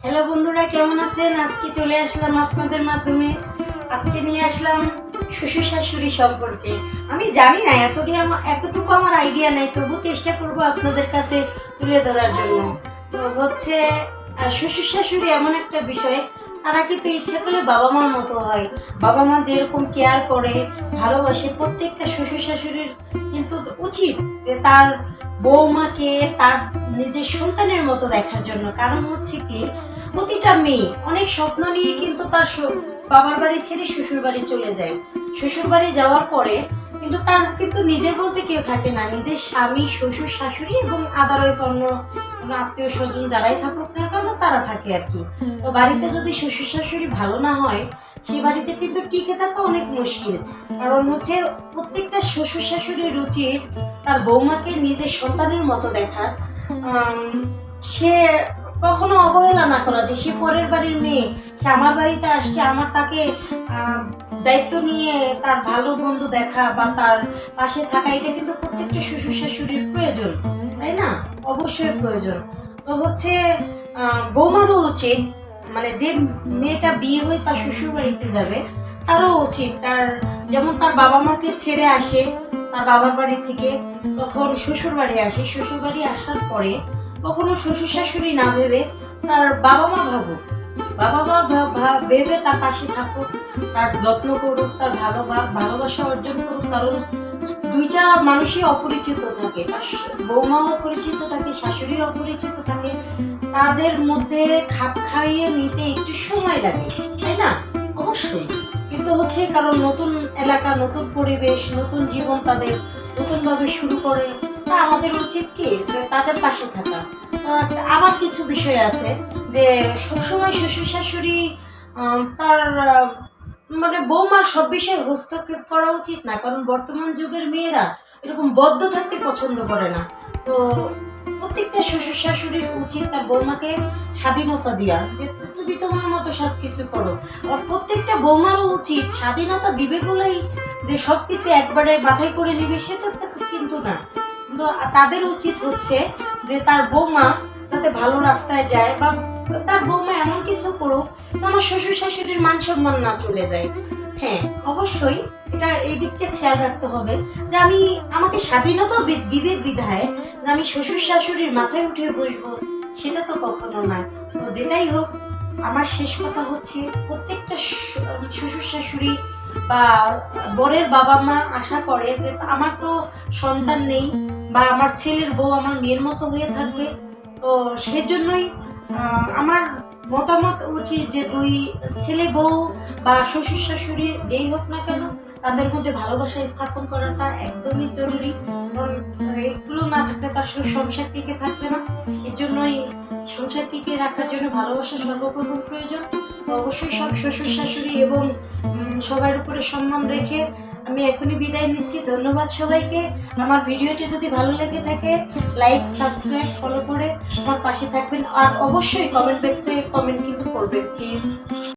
Hello বন্ধুরা, কেমন আছেন? আজকে চলে আসলাম আপনাদের মাধ্যমে। আজকে নিয়ে আসলাম শ্বশুর শাশুড়ি সম্পর্কে। আমি জানি না, এতটুকু আমার আইডিয়া নেই, তবু চেষ্টা করব আপনাদের কাছে তুলে ধরার জন্য। তো হচ্ছে শ্বশুর শাশুড়ি এমন একটা বিষয়, তারা কিন্তু ইচ্ছা করলে বাবা মার মতো হয়। বাবা মা যেরকম কেয়ার করে, ভালোবাসে, প্রত্যেকটা শ্বশুর শাশুড়ির কিন্তু উচিত যে তার বৌমাকে তার নিজের সন্তানের মতো দেখার জন্য। কারণ হচ্ছে কি, প্রতিটা মেয়ে অনেক স্বপ্ন নিয়ে কিন্তু তার বাবার বাড়ি ছেড়ে শ্বশুর বাড়ি চলে যায়। শ্বশুর বাড়ি যাওয়ার পরে কিন্তু তার কিন্তু নিজের বলতে কেউ থাকে না। নিজের স্বামী, শ্বশুর শাশুড়ি এবং আদারওয়াইজ অন্য আত্মীয় স্বজন যারাই থাকুক না কেন তারা থাকে আর কি। তো বাড়িতে যদি শ্বশুর শাশুড়ি ভালো না হয়, সেই বাড়িতে কিন্তু টিকে থাকা অনেক মুশকিল। কারণ হচ্ছে প্রত্যেকটা শ্বশুর শাশুড়ির উচিত তার বৌমাকে নিজের সন্তানের মতো দেখার। সে কখনো অবহেলা না করা যে সে পরের বাড়ির মেয়ে, সে আমার বাড়িতে আসছে, আমার তাকে দায়িত্ব নিয়ে তার ভালো বন্ধু দেখা বা তার পাশে থাকা, এটা কিন্তু প্রত্যেকটা শ্বশুর শাশুড়ির প্রয়োজন, তাই না? অবশ্যই প্রয়োজন। তো হচ্ছে বৌমারও উচিত, মানে যে মেয়েটা বিয়ে হয়ে তার শ্বশুর বাড়িতে যাবে, তারও উচিত তার যেমন তার বাবা মাকে ছেড়ে আসে তার বাবার বাড়ি থেকে, তখন শ্বশুর বাড়ি আসে, শ্বশুর বাড়ি আসার পরে কখনো শ্বশুর শাশুড়ি না ভেবে তার বাবা মা ভাবুক, বাবা মা ভেবে তার পাশে থাকুক, তার যত্ন করুক, তার ভালোবাসা অর্জন করুক। কারণ দুইটা মানুষই অপরিচিত থাকে, বৌমাও অপরিচিত থাকে, শাশুড়িও অপরিচিত থাকে, তাদের মধ্যে খাপ খাইয়ে নিতে একটু সময় লাগে, তাই না? অবশ্যই। কিন্তু হচ্ছে কারণ নতুন এলাকা, নতুন পরিবেশ, নতুন জীবন তাদের নতুনভাবে শুরু করে, তা আমাদের উচিত কি যে তাদের পাশে থাকা। আবার কিছু বিষয় আছে যে সবসময় শ্বশুর শাশুড়ি তার মানে বৌমার সব বিষয়ে হস্তক্ষেপ করা উচিত না। কারণ বর্তমান যুগের মেয়েরা এরকম বদ্ধ থাকতে পছন্দ করে না। তো প্রত্যেকটা শ্বশুর শাশুড়ির উচিত তার বৌমাকে স্বাধীনতা দেওয়া, যে তুমি তোমার মতো সব কিছু করো। আর প্রত্যেকটা বৌমারও উচিত স্বাধীনতা দিবে বলেই যে সবকিছু একবারে মাথায় করে নিবে সেটা কিন্তু না। কিন্তু তাদের উচিত হচ্ছে যে তার বৌমা যাতে ভালো রাস্তায় যায়, বা তার বৌমা এমন কিছু করুক আমার শ্বশুর শাশুড়ির মান সম্মান না চলে যায়। হ্যাঁ, অবশ্যই এটা এই দিকটা খেয়াল রাখতে হবে যে আমাকে স্বাধীনতা দিবে বিধায় যে আমি শ্বশুর শাশুড়ির মাথায় উঠে বসবো, সেটা তো কখনো না। তো যেটাই হোক, আমার শেষ কথা হচ্ছে প্রত্যেকটা শ্বশুর শাশুড়ি বা বরের বাবা মা আশা করে যে আমার তো সন্তান নেই, বা আমার ছেলের বউ আমার মেয়ের মতো হয়ে থাকবে। তো সেজন্যই আমার মতামত উচিত যে দুই ছেলে বউ বা শ্বশুর শাশুড়ি যেই হোক না কেন, তাদের মধ্যে ভালোবাসা স্থাপন করাটা একদমই জরুরি। কারণ এগুলো না থাকলে তার সংসার টিকে থাকবে না। এর জন্যই সংসার টিকে রাখার জন্য ভালোবাসা সর্বপ্রথম প্রয়োজন। তো অবশ্যই সব শ্বশুর শাশুড়ি এবং সবার উপরে সম্মান রেখে আমি এখনই বিদায় নিচ্ছি। ধন্যবাদ সবাইকে। আমার ভিডিওটি যদি ভালো লেগে থাকে, লাইক, সাবস্ক্রাইব, ফলো করে আমার পাশে থাকবেন। আর অবশ্যই কমেন্ট বক্সে কমেন্ট কিন্তু করবেন প্লিজ।